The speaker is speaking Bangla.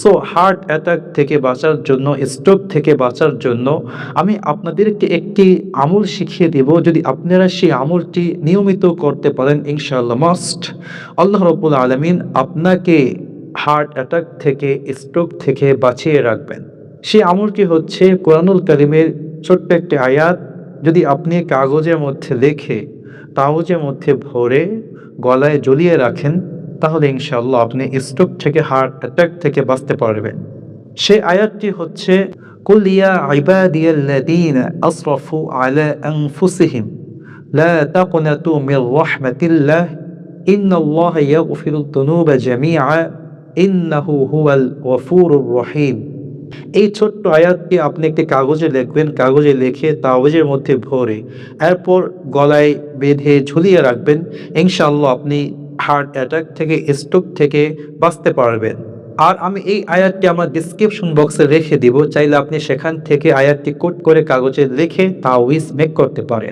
সো হার্ট অ্যাটাক থেকে বাঁচার জন্য, স্ট্রোক থেকে বাঁচার জন্য আমি আপনাদেরকে একটি আমল শিখিয়ে দেব। যদি আপনারা সেই আমলটি নিয়মিত করতে পারেন ইনশাআল্লাহ মাস্ট আল্লাহ রাব্বুল আলামিন আপনাকে হার্ট অ্যাটাক থেকে, স্ট্রোক থেকে বাঁচিয়ে রাখবেন। সেই আমলটি হচ্ছে কোরআনুল কারীমের ছোট্ট একটি আয়াত যদি আপনি কাগজের মধ্যে লিখে, কাগজের মধ্যে ভরে গলায় ঝুলিয়ে রাখেন, তাহলে ইনশাআল্লাহ আপনি স্ট্রোক থেকে, হার্ট অ্যাটাক থেকে বাঁচতে পারবেন। সেই আয়াতটি হচ্ছে কুল ইয়া ইবাদিয়াল্লাযীনা আসরাফু আলা আনফুসিহিম লা তাকনাতু মির রাহমাতিল্লাহ ইন্নাল্লাহা ইয়াগফিরুদ যুনুবা জামিআ ইন্নাহু হুয়াল গফুরুর রহিম। এই ছোট্ট আয়াতটি আপনি একটি কাগজে লিখবেন, কাগজে লিখে কাগজের মধ্যে ভরে এরপর গলায় বেঁধে ঝুলিয়ে রাখবেন। ইনশাআল্লাহ আপনি হার্ট অ্যাটাক থেকে, স্ট্রোক থেকে বাঁচতে পারবেন। আর আমি এই আয়াতটি আমার ডেসক্রিপশন বক্সে রেখে দিব, চাইলে আপনি সেখান থেকে আয়াতটি কোট করে কাগজে লিখে তাওয়িজ মেক করতে পারেন।